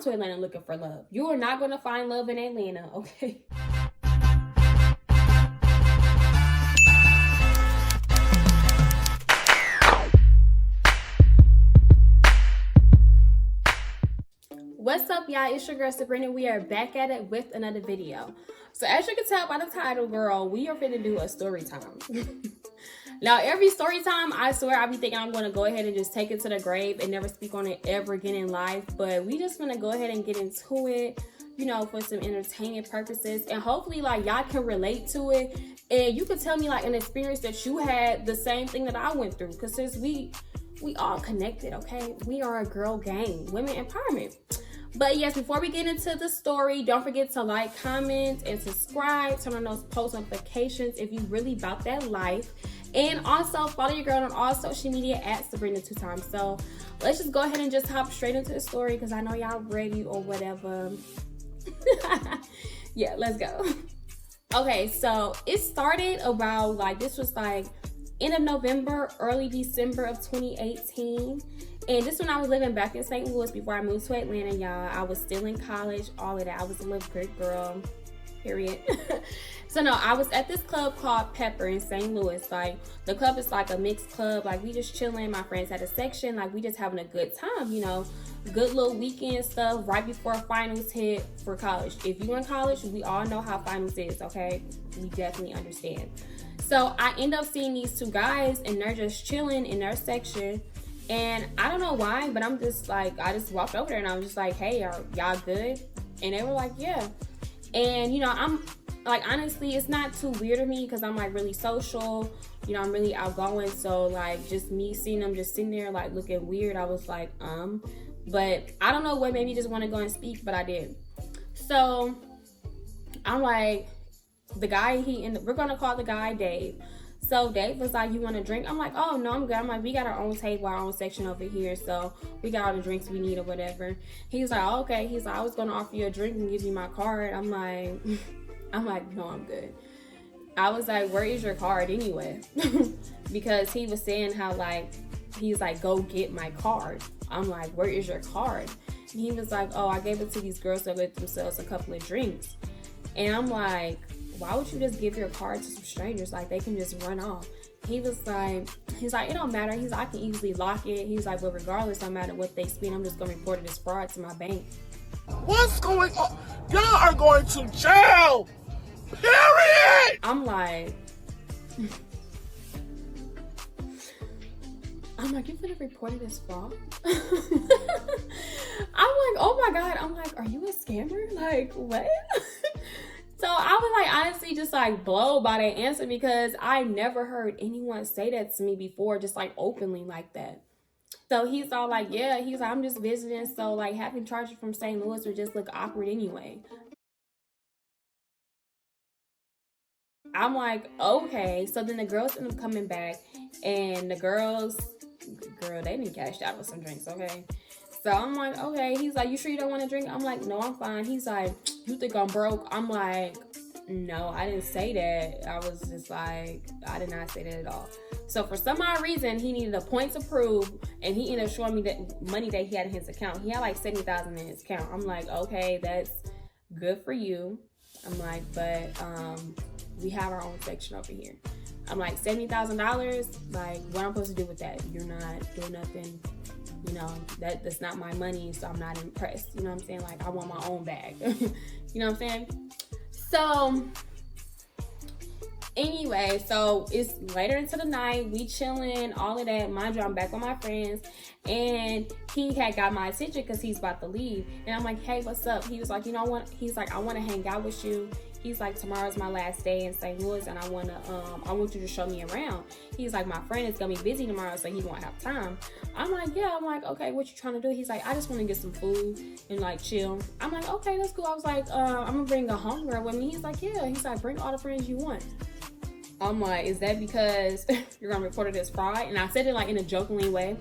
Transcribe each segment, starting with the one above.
to Atlanta looking for love. You are not going to find love in Atlanta, okay? What's up, y'all? It's your girl Sabrina. We are back at it with another video. So as you can tell by the title, girl, we are finna do a story time. Now, every story time, I swear I be thinking I'm gonna go ahead and just take it to the grave and never speak on it ever again in life. But we just gonna go ahead and get into it, you know, for some entertainment purposes, and hopefully like y'all can relate to it, and you can tell me like an experience that you had the same thing that I went through. Cause since we all connected, okay? We are a girl gang, women empowerment. But yes, before we get into the story, don't forget to like, comment, and subscribe. Turn on those post notifications if you really about that life. And also follow your girl on all social media at Sabrina 2times. So let's just go ahead and just hop straight into the story because I know y'all ready or whatever. Yeah, let's go. Okay, so it started about like, this was like end of November, early December of 2018. And this when I was living back in St. Louis before I moved to Atlanta, y'all. I was still in college, all of that. I was a little good girl, period. So no, I was at this club called Pepper in St. Louis. Like, the club is like a mixed club. Like, we just chilling. My friends had a section. Like, we just having a good time, you know. Good little weekend stuff right before finals hit for college. If you in college, we all know how finals is, okay? We definitely understand. So I end up seeing these two guys, and they're just chilling in their section. And I don't know why, but I'm just like, I just walked over there and I was just like, hey, y'all good? And they were like, yeah. And, you know, I'm like, honestly, it's not too weird to me because I'm like really social. You know, I'm really outgoing. So like, just me seeing them just sitting there like looking weird, I was like, But I don't know what made me just want to go and speak, but I did. So I'm like, the guy, we're going to call the guy Dave. So Dave was like, you want a drink? I'm like, oh, no, I'm good. I'm like, we got our own table, our own section over here. So we got all the drinks we need or whatever. He's like, oh, okay. He's like, I was going to offer you a drink and give you my card. I'm like, no, I'm good. I was like, where is your card anyway? Because he was saying how like, he's like, go get my card. I'm like, where is your card? And he was like, oh, I gave it to these girls to get themselves a couple of drinks. And I'm like, why would you just give your card to some strangers? Like, they can just run off. He's like, it don't matter. He's like, I can easily lock it. He's like, but regardless, no matter what they spend, I'm just going to report it as fraud to my bank. What's going on? Y'all are going to jail. Period. I'm like, you could have reported as fraud? I'm like, oh my God. I'm like, are you a scammer? Like, what? So I was like, honestly, just like blown by that answer because I never heard anyone say that to me before, just like openly like that. So he's all like, yeah, he's like, I'm just visiting. So like having charges from St. Louis would just look awkward anyway. I'm like, okay. So then the girls end up coming back, and the girl, they didn't cash out with some drinks, okay? So I'm like, okay. He's like, you sure you don't want to drink? I'm like, no, I'm fine. He's like, you think I'm broke? I'm like, no, I didn't say that. I was just like, I did not say that at all. So for some odd reason, he needed a point to prove, and he ended up showing me that money that he had in his account. He had like $70,000 in his account. I'm like, okay, that's good for you. I'm like, but we have our own section over here. I'm like, $70,000, like, what I'm supposed to do with that? You're not doing nothing. You know, that's not my money, so I'm not impressed. You know what I'm saying? Like, I want my own bag. You know what I'm saying? So, anyway, so it's later into the night. We chilling, all of that. Mind you, I'm back with my friends. And he had got my attention because he's about to leave. And I'm like, hey, what's up? He was like, you know what? He's like, I want to hang out with you. He's like, tomorrow's my last day in St. Louis, and I want you to show me around. He's like, my friend is gonna be busy tomorrow, so he won't have time. I'm like, yeah. I'm like, okay, what you trying to do? He's like, I just want to get some food and like chill. I'm like, okay, that's cool. I was like, I'm gonna bring a homegirl with me. He's like, yeah. He's like, bring all the friends you want. I'm like, is that because you're gonna report it as fraud? And I said it like in a jokingly way.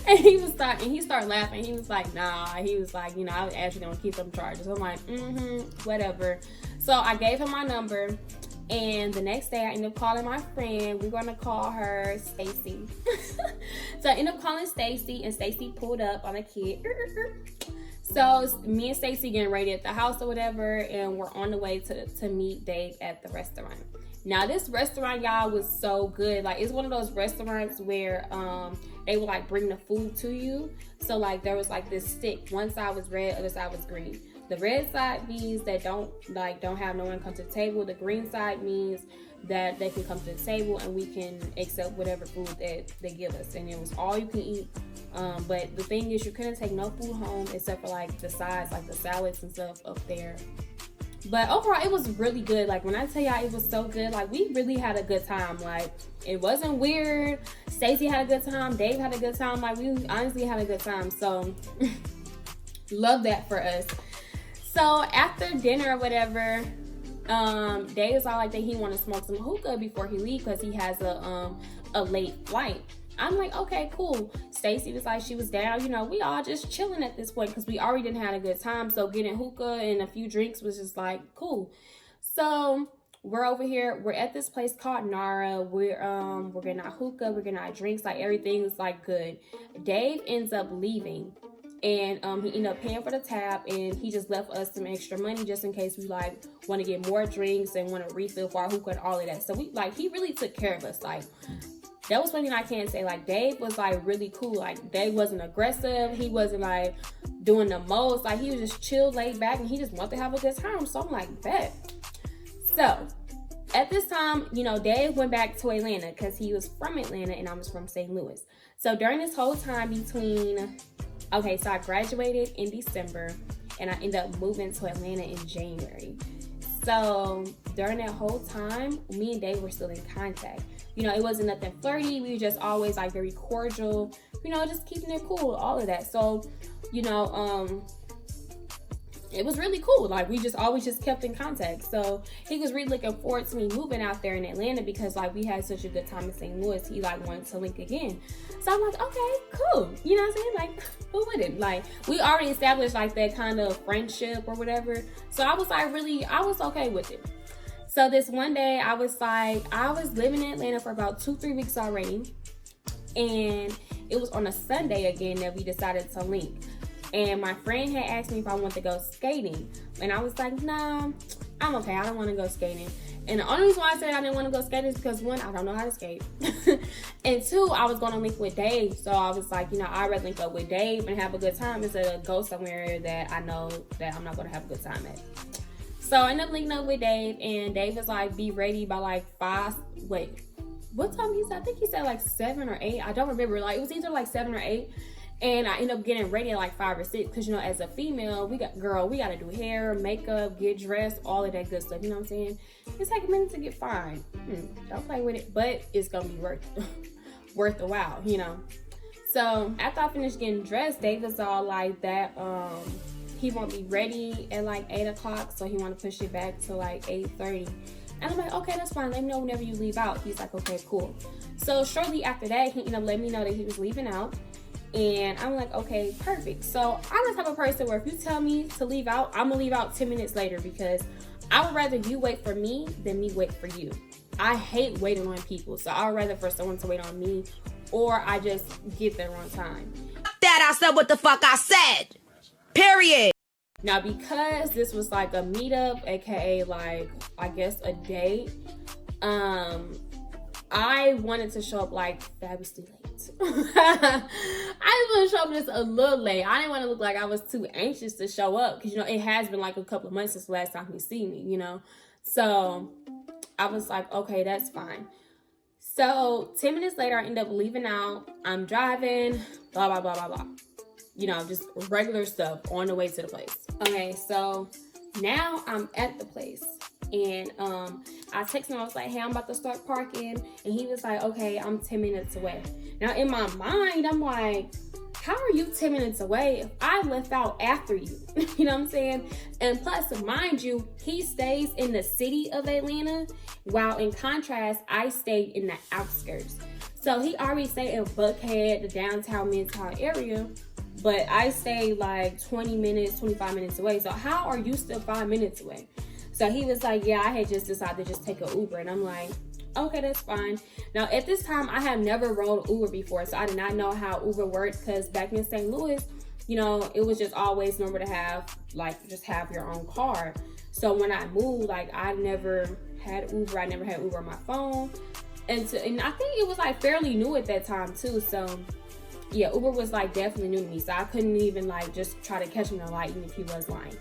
And he started laughing. He was like, nah. He was like, you know, I was actually gonna keep them charges. I'm like, whatever. So I gave him my number, and the next day I ended up calling my friend. We're gonna call her Stacy. So I ended up calling Stacy, and Stacy pulled up on a kid. So me and Stacey getting ready at the house or whatever, and we're on the way to meet Dave at the restaurant. Now this restaurant, y'all, was so good. Like, it's one of those restaurants where they would like bring the food to you. So like there was like this stick. One side was red, other side was green. The red side means that don't have no one come to the table. The green side means that they can come to the table and we can accept whatever food that they give us. And it was all you can eat. But the thing is, you couldn't take no food home except for like the sides, like the salads and stuff up there. But overall, it was really good. Like, when I tell y'all it was so good, like, we really had a good time. Like, it wasn't weird. Stacey had a good time. Dave had a good time. Like, we honestly had a good time. So love that for us. So after dinner or whatever, Dave was all like that he want to smoke some hookah before he leave because he has a late flight. I'm like, okay, cool. Stacey was like, she was down. You know, we all just chilling at this point because we already didn't have a good time. So getting hookah and a few drinks was just like, cool. So we're over here. We're at this place called Nara. We're getting our hookah. We're getting our drinks. Like, everything's like good. Dave ends up leaving. And he ended up paying for the tab, and he just left us some extra money just in case we like want to get more drinks and want to refill for our hookah and all of that. So we like, he really took care of us. Like, that was one thing I can't say. Like, Dave was like really cool. Like, Dave wasn't aggressive. He wasn't like doing the most. Like, he was just chill, laid back, and he just wanted to have a good time. So I'm like, bet. So at this time, you know, Dave went back to Atlanta because he was from Atlanta and I was from St. Louis. So during this whole time between, okay, so I graduated in December and I ended up moving to Atlanta in January. So during that whole time, me and Dave were still in contact. You know, it wasn't nothing flirty. We were just always like very cordial, you know, just keeping it cool, all of that. So, you know, it was really cool. Like, we just always just kept in contact. So he was really looking forward to me moving out there in Atlanta because like we had such a good time in St. Louis. He like wanted to link again. So I'm like, okay, cool. You know what I'm saying? Like, who wouldn't? Like, we already established like that kind of friendship or whatever. So I was like, I was okay with it. So this one day I was living in Atlanta for about 2-3 weeks already. And it was on a Sunday again that we decided to link. And my friend had asked me if I wanted to go skating. And I was like, nah, I'm okay. I don't want to go skating. And the only reason why I said I didn't want to go skating is because, one, I don't know how to skate. And two, I was going to link with Dave. So I was like, you know, I'd rather link up with Dave and have a good time instead of go somewhere that I know that I'm not going to have a good time at. So I ended up linking up with Dave. And Dave was like, be ready by like 5. Wait, what time he said? I think he said like 7 or 8. I don't remember. Like, it was either like 7 or 8. And I ended up getting ready at like 5 or 6 because, you know, as a female, we got to do hair, makeup, get dressed, all of that good stuff. You know what I'm saying? It's like a minute to get fine. Don't play with it, but it's going to be worth a while, you know? So after I finished getting dressed, Dave was all like that. He won't be ready at like 8 o'clock. So he want to push it back to like 8:30. And I'm like, okay, that's fine. Let me know whenever you leave out. He's like, okay, cool. So shortly after that, he ended up letting me know that he was leaving out. And I'm like, okay, perfect. So I'm the type of person where if you tell me to leave out, I'm gonna leave out 10 minutes later because I would rather you wait for me than me wait for you. I hate waiting on people. So I would rather for someone to wait on me or I just get there on time. That I said what the fuck I said. Period. Now, because this was like a meetup, aka like, I guess a date, I wanted to show up like fabulously late. I just want to show up just a little late. I didn't want to look like I was too anxious to show up because, you know, it has been like a couple of months since the last time he see me, you know. So I was like, okay, that's fine. So 10 minutes later, I end up leaving out. I'm driving, blah, blah, blah, blah, blah. You know, just regular stuff on the way to the place. Okay, so now I'm at the place. And I texted him, I was like, hey, I'm about to start parking. And he was like, okay, I'm 10 minutes away. Now, in my mind, I'm like, how are you 10 minutes away if I left out after you? You know what I'm saying? And plus, mind you, he stays in the city of Atlanta, while in contrast, I stayed in the outskirts. So he already stayed in Buckhead, the downtown Midtown area, but I stayed like 20 minutes, 25 minutes away. So how are you still 5 minutes away? So he was like, yeah, I had just decided to just take an Uber. And I'm like, okay, that's fine. Now, at this time, I had never rode Uber before, so I did not know how Uber worked because back in St. Louis, you know, it was just always normal to have, like, just have your own car. So when I moved, like, I never had Uber. I never had Uber on my phone. And I think it was, like, fairly new at that time, too. So, yeah, Uber was, like, definitely new to me. So I couldn't even, like, just try to catch him in a light, even if he was lying.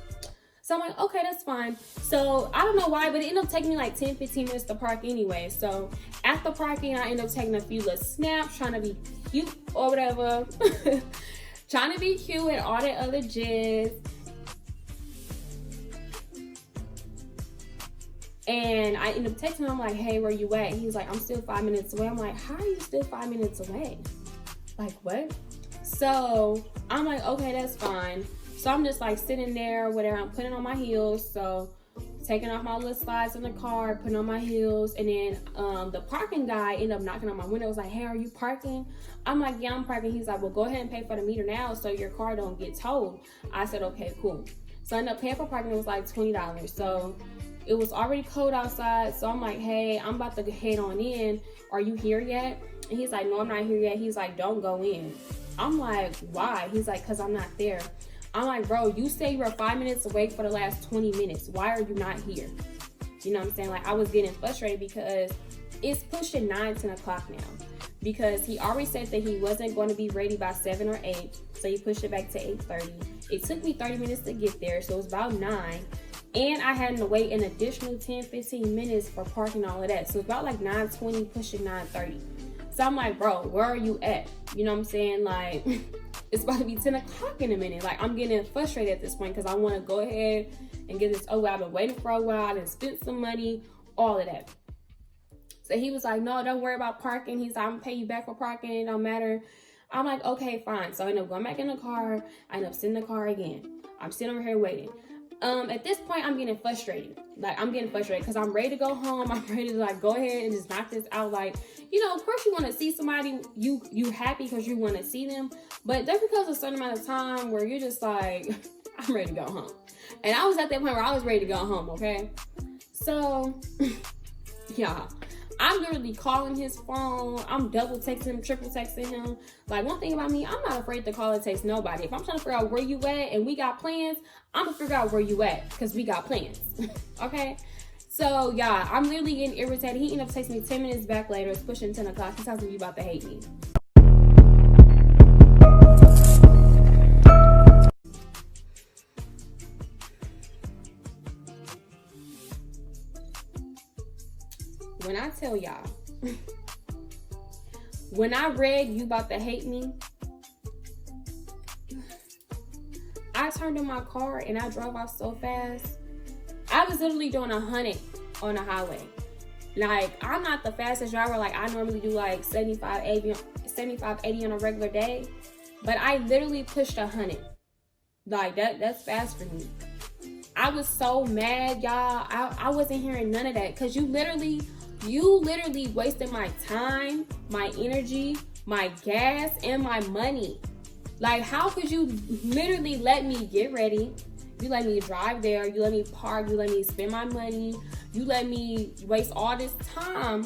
So I'm like, okay, that's fine. So I don't know why, but it ended up taking me like 10, 15 minutes to park anyway. So after parking, I ended up taking a few little snaps, trying to be cute or whatever. Trying to be cute and all that other jizz. And I ended up texting him, I'm like, hey, where you at? And he's like, I'm still 5 minutes away. I'm like, how are you still 5 minutes away? Like, what? So I'm like, okay, that's fine. So I'm just like sitting there, whatever. I'm putting on my heels. So taking off my little slides in the car, putting on my heels. And then the parking guy ended up knocking on my window. Was like, hey, are you parking? I'm like, yeah, I'm parking. He's like, well, go ahead and pay for the meter now so your car don't get towed. I said, okay, cool. So I ended up paying for parking. It was like $20. So it was already cold outside. So I'm like, hey, I'm about to head on in. Are you here yet? And he's like, no, I'm not here yet. He's like, don't go in. I'm like, why? He's like, because I'm not there. I'm like, bro, you say you were 5 minutes away for the last 20 minutes. Why are you not here? You know what I'm saying? Like, I was getting frustrated because it's pushing 9, 10 o'clock now. Because he already said that he wasn't going to be ready by 7 or 8. So he pushed it back to 8:30. It took me 30 minutes to get there. So it was about 9. And I had to wait an additional 10, 15 minutes for parking, all of that. So it's about like 9:20, pushing 9:30. So I'm like, bro, where are you at? You know what I'm saying? Like, it's about to be 10 o'clock in a minute. Like, I'm getting frustrated at this point because I want to go ahead and get this over. I've been waiting for a while and spent some money, all of that. So he was like, no, don't worry about parking. He's like, I'm going to pay you back for parking. It don't matter. I'm like, okay, fine. So I end up going back in the car. I end up sitting in the car again. I'm sitting over here waiting. At this point, I'm getting frustrated. Like, I'm getting frustrated because I'm ready to go home. I'm ready to, like, go ahead and just knock this out. Like, you know, of course you want to see somebody, you happy because you want to see them. But there becomes a certain amount of time where you're just like, I'm ready to go home. And I was at that point where I was ready to go home, okay? So, yeah. I'm literally calling his phone. I'm double texting him, triple texting him. Like, one thing about me, I'm not afraid to call and text nobody. If I'm trying to figure out where you at and we got plans, I'm gonna figure out where you at because we got plans. Okay? So, yeah, I'm literally getting irritated. He ended up texting me 10 minutes back later. It's pushing 10 o'clock. He tells me you about to hate me. When I tell y'all, when I read you about to hate me, I turned in my car and I drove off so fast. I was literally doing 100 on the highway. Like, I'm not the fastest driver. Like, I normally do like 75, 80 on a regular day. But I literally pushed 100. Like, that's fast for me. I was so mad, y'all. I wasn't hearing none of that. Because you literally wasted my time, my energy, my gas, and my money. Like, how could you literally let me get ready? You let me drive there. You let me park. You let me spend my money. You let me waste all this time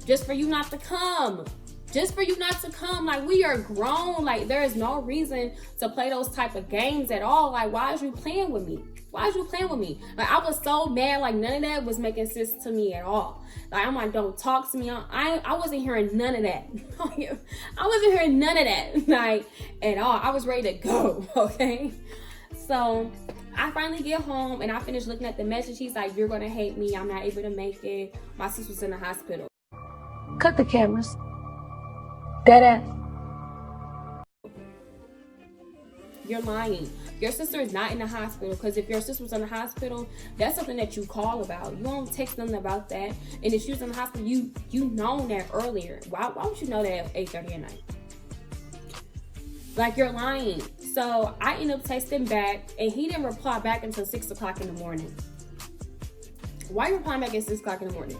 just for you not to come. Just for you not to come. Like, we are grown. Like, there is no reason to play those type of games at all. Like, why is you playing with me? Why is you playing with me? Like, I was so mad. Like, none of that was making sense to me at all. Like, I'm like, don't talk to me. I wasn't hearing none of that. I wasn't hearing none of that, like, at all. I was ready to go, okay? So, I finally get home, and I finish looking at the message. He's like, you're going to hate me. I'm not able to make it. My sister's in the hospital. Cut the cameras. Dead ass. You're lying. Your sister is not in the hospital, because if your sister was in the hospital, that's something that you call about. You don't text them about that. And if she was in the hospital, you known that earlier. Why would you know that at 8:30 at night? Like, you're lying. So I ended up texting back, and he didn't reply back until 6 o'clock in the morning. Why are you replying back at 6 o'clock in the morning?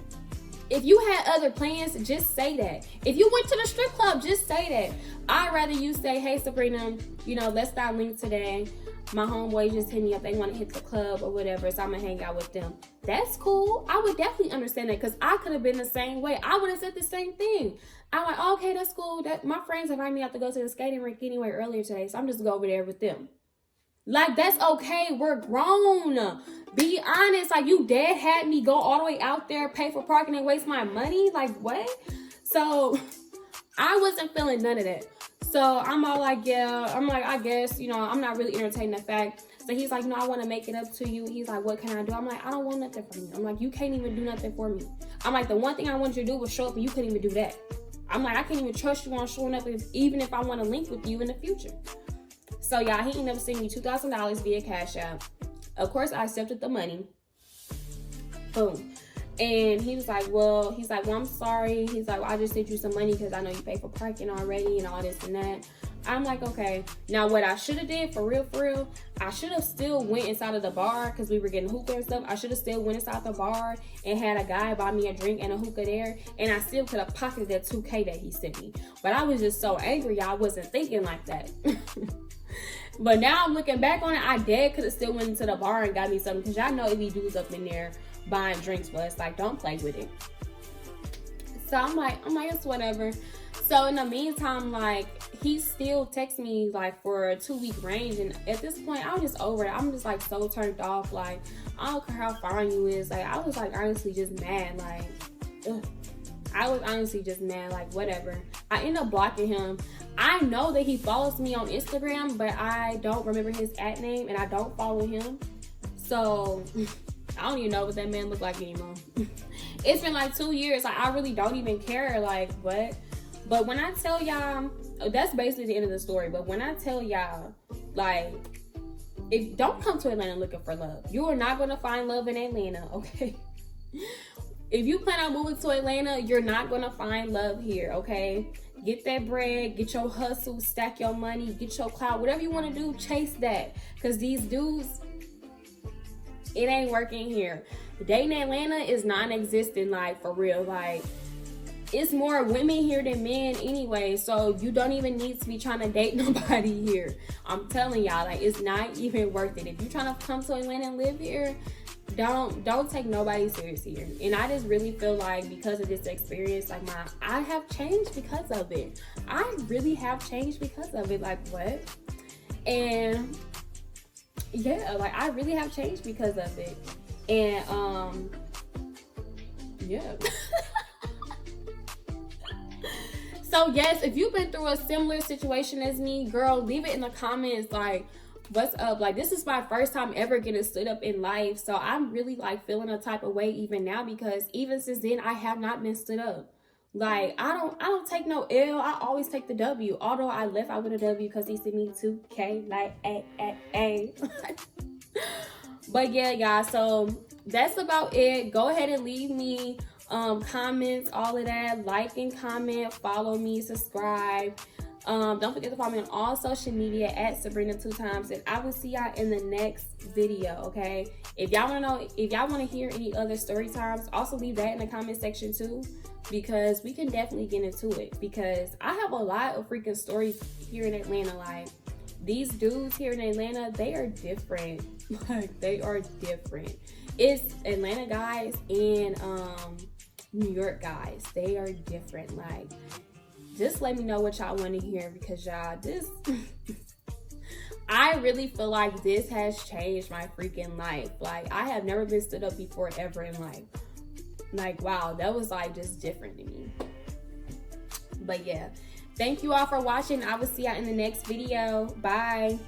If you had other plans, just say that. If you went to the strip club, just say that. I'd rather you say, hey, Sabrina, you know, let's not link today. my homeboys just hit me up, they want to hit the club or whatever, so I'm gonna hang out with them. That's cool. I would definitely understand that, because I could have been the same way. I would have said the same thing. I'm like, okay, that's cool. That my friends invited me out to go to the skating rink anyway earlier today, so I'm just go over there with them. Like, that's okay. We're grown. Be honest. Like, you dead had me go all the way out there, pay for parking, and waste my money. Like, what? So I wasn't feeling none of that. So I'm all like, yeah. I'm like, I guess, you know, I'm not really entertaining the fact. So he's like, no, I want to make it up to you. He's like, what can I do? I'm like, I don't want nothing from you. I'm like, you can't even do nothing for me. I'm like, the one thing I wanted you to do was show up, and you couldn't even do that. I'm like, I can't even trust you on showing up, even if I want to link with you in the future. So y'all, he ended up sending me $2,000 via Cash App. Of course, I accepted the money. Boom. And he was like, well, I'm sorry. He's like, well, I just sent you some money because I know you paid for parking already and all this and that. I'm like, okay. Now, what I should have did, for real, I should have still went inside of the bar, because we were getting hookah and stuff. I should have still went inside the bar and had a guy buy me a drink and a hookah there. And I still could have pocketed that $2K that he sent me. But I was just so angry, y'all. I wasn't thinking like that. But now I'm looking back on it, I dead could have still went into the bar and got me something, because y'all know it be dudes up in there buying drinks for us. Like, don't play with it. So I'm like, it's whatever. So in the meantime, like, he still texts me like for a 2-week range, and at this point, I was just over it. I'm just like so turned off. Like, I don't care how fine you is. Like, I was like honestly just mad. Like, ugh. I was honestly just mad. Like, whatever. I end up blocking him. I know that he follows me on Instagram, but I don't remember his @name, and I don't follow him. So I don't even know what that man look like anymore. It's been like 2 years. Like, I really don't even care. Like, what? But when I tell y'all, that's basically the end of the story. But when I tell y'all, like, don't come to Atlanta looking for love. You are not going to find love in Atlanta, okay? If you plan on moving to Atlanta, you're not going to find love here, okay? Get that bread, get your hustle, stack your money, get your clout. Whatever you want to do, chase that. Because these dudes, it ain't working here. Dating Atlanta is non-existent, like, for real. Like, it's more women here than men anyway, so you don't even need to be trying to date nobody here. I'm telling y'all, like, it's not even worth it. If you're trying to come to Atlanta and live here, don't take nobody serious here. And I just really feel like because of this experience, like, I have changed because of it. I really have changed because of it. Like, what? And yeah, like, I really have changed because of it. And yeah. So yes, if you've been through a similar situation as me, girl, leave it in the comments. Like, what's up? Like, this is my first time ever getting stood up in life, so I'm really like feeling a type of way even now, because even since then I have not been stood up. Like, I don't take no L. I always take the W. Although I left out with a W because he sent me $2K. Like, a. But yeah, guys. So that's about it. Go ahead and leave me comments, all of that. Like and comment. Follow me. Subscribe. Don't forget to follow me on all social media at Sabrina2times, and I will see y'all in the next video. Okay, if y'all want to hear any other story times, also leave that in the comment section too, because we can definitely get into it, because I have a lot of freaking stories here in Atlanta. Like, these dudes here in Atlanta, they are different. Like, they are different. It's Atlanta guys and New York guys, they are different. Like, just let me know what y'all want to hear, because y'all, this I really feel like this has changed my freaking life. Like, I have never been stood up before ever in life. Like, wow, that was like just different to me. But yeah, thank you all for watching. I will see y'all in the next video. Bye.